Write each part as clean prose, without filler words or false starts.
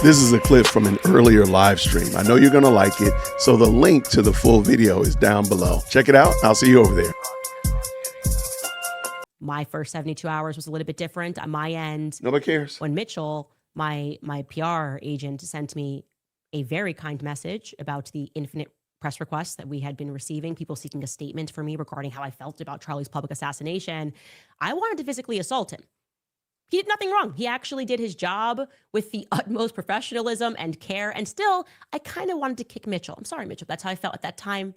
This is a clip from an earlier live stream. I know you're going to like it, so the link to the full video is down below. Check it out. I'll see you over there. My first 72 hours was a little bit different on my end. Nobody cares. When Mitchell, my PR agent, sent me a very kind message about the infinite press requests that we had been receiving, people seeking a statement for me regarding how I felt about Charlie's public assassination, I wanted to physically assault him. He did nothing wrong. He actually did his job with the utmost professionalism and care. And still, I kind of wanted to kick Mitchell. I'm sorry, Mitchell. That's how I felt at that time,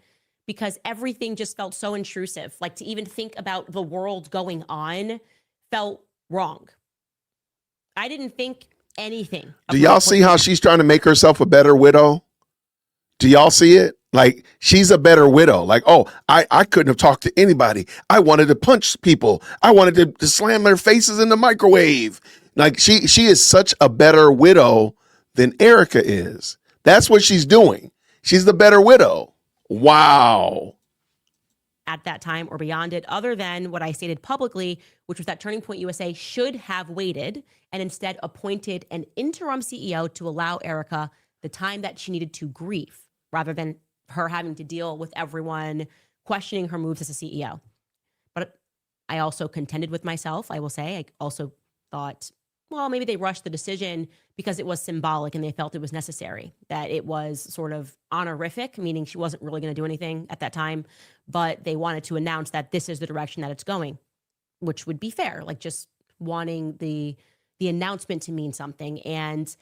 because everything just felt so intrusive. Like, to even think about the world going on felt wrong. I didn't think anything. Do y'all see how she's trying to make herself a better widow? Do y'all see it? Like, she's a better widow. Like, oh, I couldn't have talked to anybody. I wanted to punch people. I wanted to slam their faces in the microwave. Like, she is such a better widow than Erica is. That's what she's doing. She's the better widow. Wow. At that time or beyond it, other than what I stated publicly, which was that Turning Point USA should have waited and instead appointed an interim CEO to allow Erica the time that she needed to grieve, rather than her having to deal with everyone questioning her moves as a CEO. But I also contended with myself, I will say. I also thought, well, maybe they rushed the decision because it was symbolic and they felt it was necessary, that it was sort of honorific, meaning she wasn't really going to do anything at that time, but they wanted to announce that this is the direction that it's going, which would be fair, like just wanting the announcement to mean something. And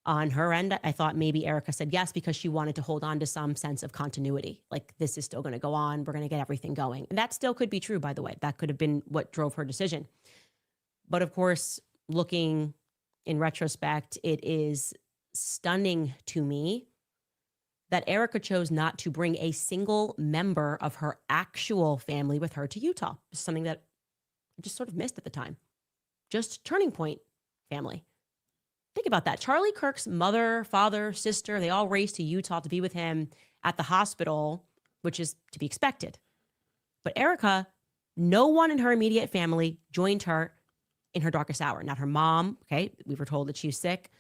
on her end, I thought maybe Erica said yes because she wanted to hold on to some sense of continuity. Like, this is still going to go on. We're going to get everything going. And that still could be true, by the way. That could have been what drove her decision. But of course, looking in retrospect, it is stunning to me that Erica chose not to bring a single member of her actual family with her to Utah. Something that I just sort of missed at the time. Just Turning Point family. Think about that. Charlie Kirk's mother, father, sister, they all raced to Utah to be with him at the hospital, which is to be expected. But Erica, no one in her immediate family joined her in her darkest hour. Not her mom. Okay. We were told that she was sick.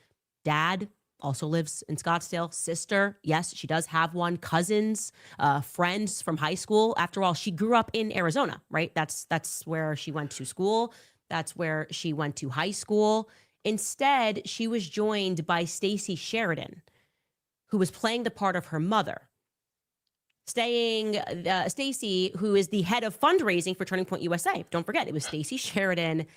Dad also lives in Scottsdale. Sister. Yes, she does have one. Cousins, friends from high school. After all, she grew up in Arizona, right? That's where she went to school. That's where she went to high school. Instead, she was joined by Stacey Sheridan, who was playing the part of her mother. Stacey, who is the head of fundraising for Turning Point USA. Don't forget, it was Stacey Sheridan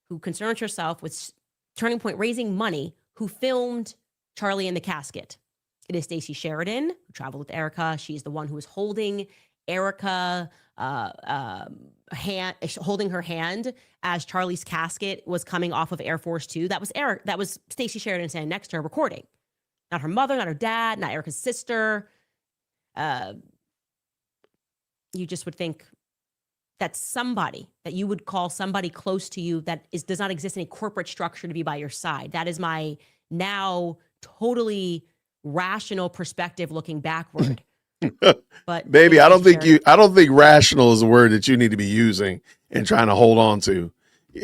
who concerned herself with Turning Point raising money, who filmed Charlie in the casket. It is Stacey Sheridan who traveled with Erica. She's the one who was holding Erica, holding her hand as Charlie's casket was coming off of Air Force Two. That was Stacey Sheridan standing next to her recording. Not her mother, not her dad, not Erica's sister. You just would think that somebody that you would call somebody close to you that does not exist in a corporate structure to be by your side. That is my now totally rational perspective looking backward. But baby, I don't think rational is a word that you need to be using and trying to hold on to.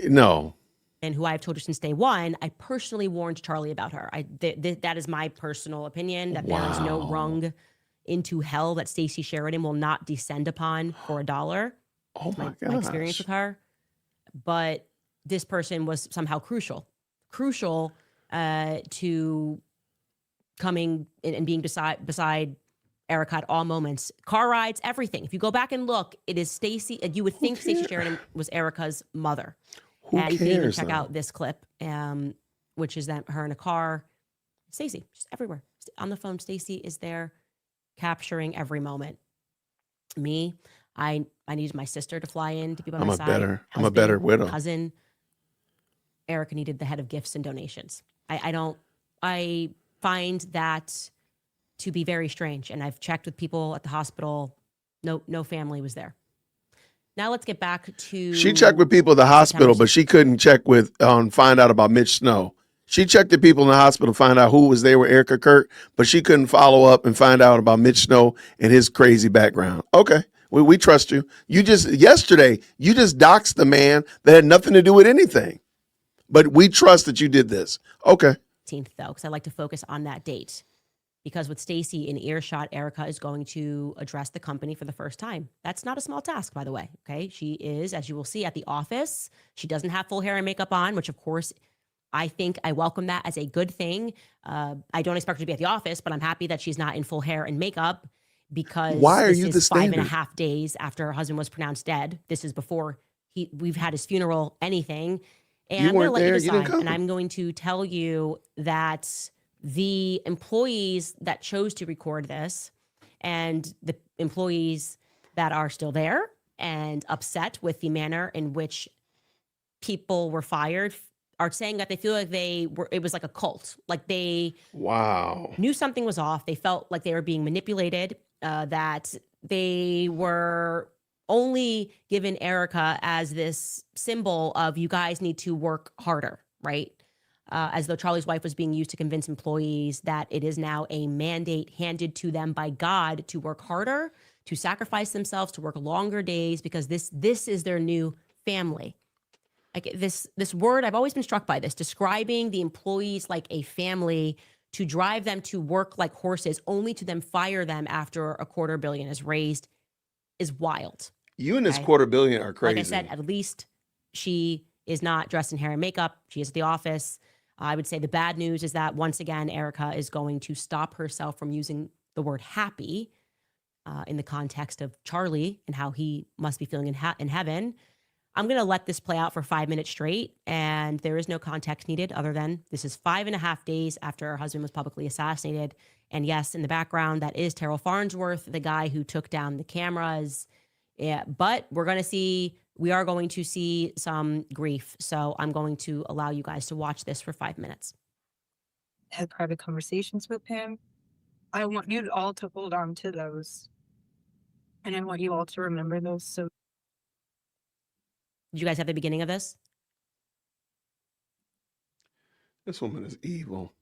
No. And who I've told you since day one, I personally warned Charlie about her. That is my personal opinion, that there is no rung into hell that Stacey Sheridan will not descend upon for $1. Oh my my experience with her. But this person was somehow crucial to coming and being beside Erica at all moments. Car rides, everything. If you go back and look, it is Stacey. You would think Stacey Sheridan was Erica's mother. And you can even check out this clip, which is that her in a car. Stacey, just everywhere. On the phone, Stacey is there capturing every moment. Me, I needed my sister to fly in to be by my side. I'm a better widow. Cousin. Erica needed the head of gifts and donations. I find that to be very strange. And I've checked with people at the hospital. No family was there. Now let's get back to... She checked with people at the hospital, but she couldn't check with, find out about Mitch Snow. She checked the people in the hospital to find out who was there with Erica Kirk, but she couldn't follow up and find out about Mitch Snow and his crazy background. Okay, we trust you. Yesterday, you just doxed the man that had nothing to do with anything. But we trust that you did this. Okay. 16th, though, because I like to focus on that date. Because with Stacy in earshot, Erica is going to address the company for the first time. That's not a small task, by the way. Okay. She is, as you will see, at the office. She doesn't have full hair and makeup on, which, of course, I think I welcome that as a good thing. I don't expect her to be at the office, but I'm happy that she's not in full hair and makeup because Why are this you is the 5.5 standard? days after her husband was pronounced dead. This is before we've had his funeral, anything. And You I'm going to weren't let you there. You didn't decide. And come. I'm going to tell you that the employees that chose to record this and the employees that are still there and upset with the manner in which people were fired are saying that they feel like it was like a cult. Like they Wow. knew something was off. They felt like they were being manipulated, that they were only given Erica as this symbol of you guys need to work harder, right? As though Charlie's wife was being used to convince employees that it is now a mandate handed to them by God to work harder, to sacrifice themselves, to work longer days, because this is their new family. Like this word, I've always been struck by this, describing the employees like a family, to drive them to work like horses, only to then fire them after $250 million is raised, is wild. You and this Okay. $250 million are crazy. Like I said, at least she is not dressed in hair and makeup. She is at the office. I would say the bad news is that once again, Erica is going to stop herself from using the word happy in the context of Charlie and how he must be feeling in heaven. I'm going to let this play out for 5 minutes straight, and there is no context needed other than this is 5.5 days after her husband was publicly assassinated. And yes, in the background, that is Terrell Farnsworth, the guy who took down the cameras. Yeah, but we are going to see some grief. So I'm going to allow you guys to watch this for 5 minutes. Had private conversations with him. I want you all to hold on to those. And I want you all to remember those. So Did you guys have the beginning of this? This woman is evil.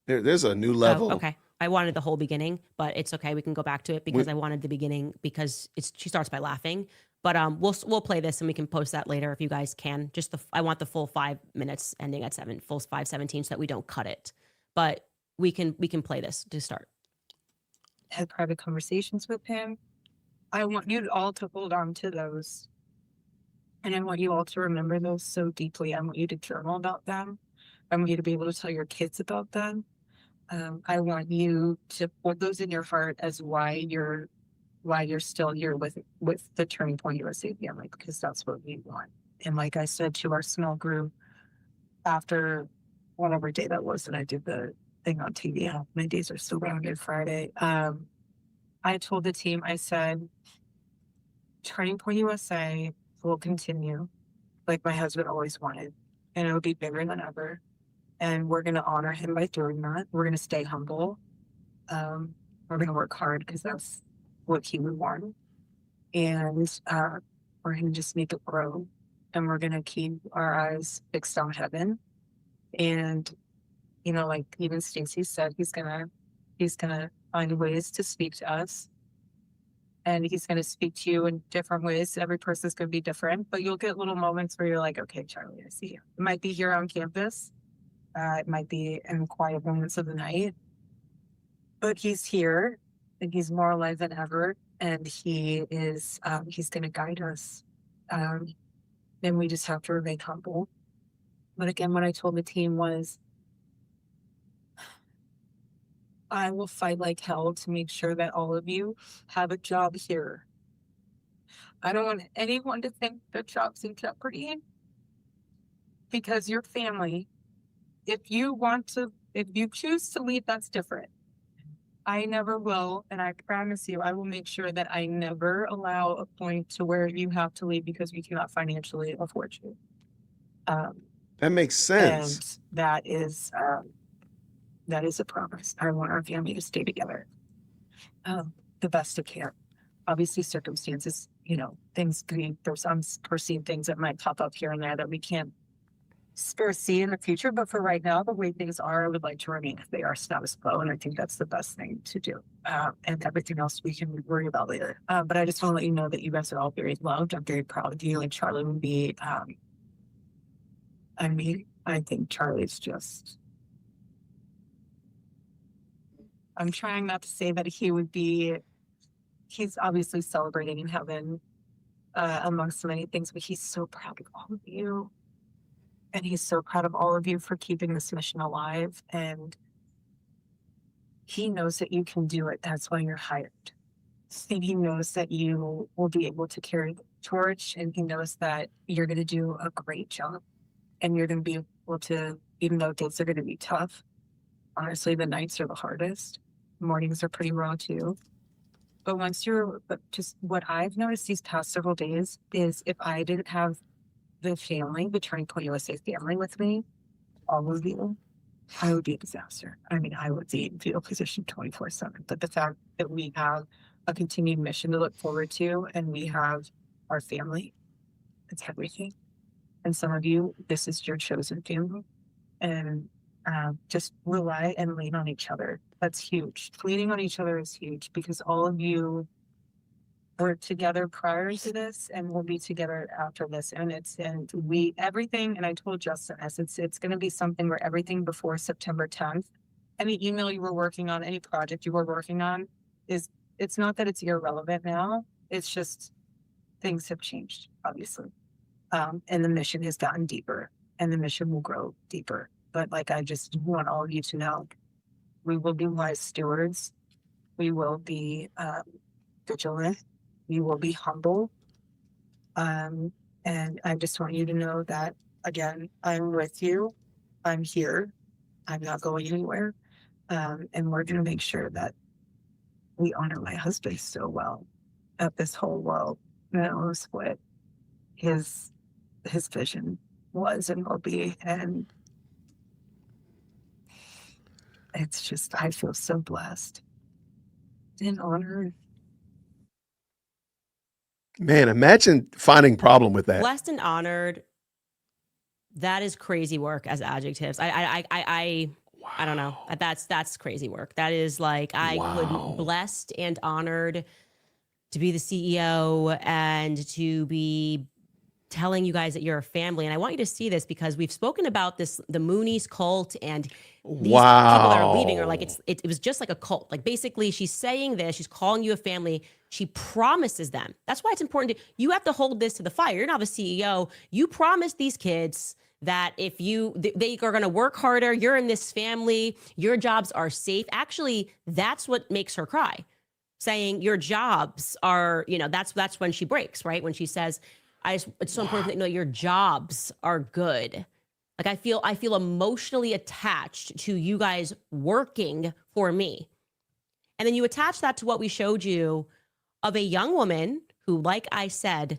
There's a new level. Oh, okay. I wanted the whole beginning, but it's okay. We can go back to it because I wanted the beginning because she starts by laughing. But we'll play this and we can post that later if you guys can. I want the full 5 minutes ending at 7, full 5:17 so that we don't cut it. But we can play this to start. Had private conversations with him. I want you all to hold on to those. And I want you all to remember those so deeply. I want you to journal about them. I want you to be able to tell your kids about them. I want you to put those in your heart as why you're still here with the Turning Point USA family, because that's what we want. And like I said to our small group after whatever day that was that I did the thing on TV, how many days are still rounded Friday. I told the team, I said, Turning Point USA will continue like my husband always wanted, and it'll be bigger than ever. And we're going to honor him by doing that. We're going to stay humble. We're going to work hard because that's what he would want. And we're going to just make it grow. And we're going to keep our eyes fixed on heaven. And, like even Stacey said, he's going to find ways to speak to us. And he's going to speak to you in different ways. Every person's going to be different, but you'll get little moments where you're like, okay, Charlie, I see you. It might be here on campus. It might be in the quiet moments of the night, but he's here and he's more alive than ever. And he is, he's going to guide us. And we just have to remain humble. But again, what I told the team was, I will fight like hell to make sure that all of you have a job here. I don't want anyone to think their job's in jeopardy, because your family, if you choose to leave, that's different. I never will. And I promise you, I will make sure that I never allow a point to where you have to leave because we cannot financially afford you. That makes sense. And that is a promise. I want our family to stay together the best it can. Obviously, circumstances, there's unforeseen things that might pop up here and there that we can't foresee in the future. But for right now, the way things are, I would like to remain if they are status quo. And I think that's the best thing to do. And everything else we can worry about later. But I just want to let you know that you guys are all very loved. I'm very proud of you. And Charlie would be, I think Charlie's just I'm trying not to say that he's obviously celebrating in heaven amongst many things, but he's so proud of all of you. And he's so proud of all of you for keeping this mission alive. And he knows that you can do it. That's why you're hired. And he knows that you will be able to carry the torch. And he knows that you're going to do a great job. And you're going to be able to, even though days are going to be tough, honestly, the nights are the hardest. Mornings are pretty raw too. But just what I've noticed these past several days is if I didn't have the family, the Turning Point USA family with me, all of you, I would be a disaster. I mean, I would be in fetal position 24/7. But the fact that we have a continued mission to look forward to, and we have our family, it's everything. And some of you, this is your chosen family. And just rely and lean on each other. That's huge. Leaning on each other is huge because all of you were together prior to this and we'll be together after this. And everything, and I told Justin it's going to be something where everything before September 10th, any email you were working on, any project you were working on, it's not that it's irrelevant now. It's just things have changed, obviously. And the mission has gotten deeper and the mission will grow deeper. But I just want all of you to know, we will be wise stewards. We will be vigilant. We will be humble. And I just want you to know that, again, I'm with you. I'm here. I'm not going anywhere. And we're going to make sure that we honor my husband so well that this whole world knows what his vision was and will be. And it's just, I feel so blessed and honored. Man, imagine finding problem with that. Blessed and honored. That is crazy work as adjectives. I don't know. That's crazy work. That is couldn't, blessed and honored to be the CEO and to be telling you guys that you're a family. And I want you to see this because we've spoken about this, the Moonies cult, and these people that are leaving are it was just like a cult. Basically she's saying this, she's calling you a family. She promises them. That's why it's important you have to hold this to the fire. You're not the CEO. You promise these kids that if they are going to work harder, you're in this family, your jobs are safe. Actually, that's what makes her cry. Saying your jobs are, that's when she breaks, right? When she says, it's so important to know your jobs are good. I feel emotionally attached to you guys working for me. And then you attach that to what we showed you of a young woman who, like I said,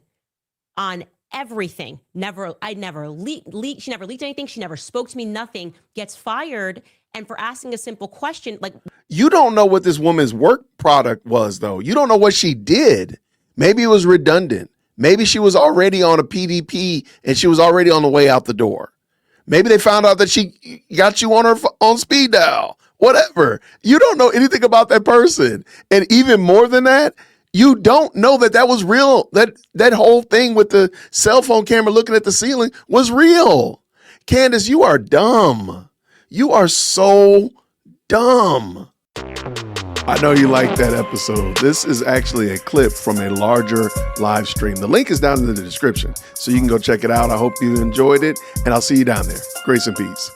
on everything, she never leaked anything. She never spoke to me, nothing, gets fired. And for asking a simple question, you don't know what this woman's work product was, though. You don't know what she did. Maybe it was redundant. Maybe she was already on a PDP and she was already on the way out the door. Maybe they found out that she got you on speed dial, whatever. You don't know anything about that person. And even more than that, you don't know that was real. That whole thing with the cell phone camera looking at the ceiling was real. Candace, you are dumb. You are so dumb. I know you liked that episode. This is actually a clip from a larger live stream. The link is down in the description, so you can go check it out. I hope you enjoyed it, and I'll see you down there. Grace and peace.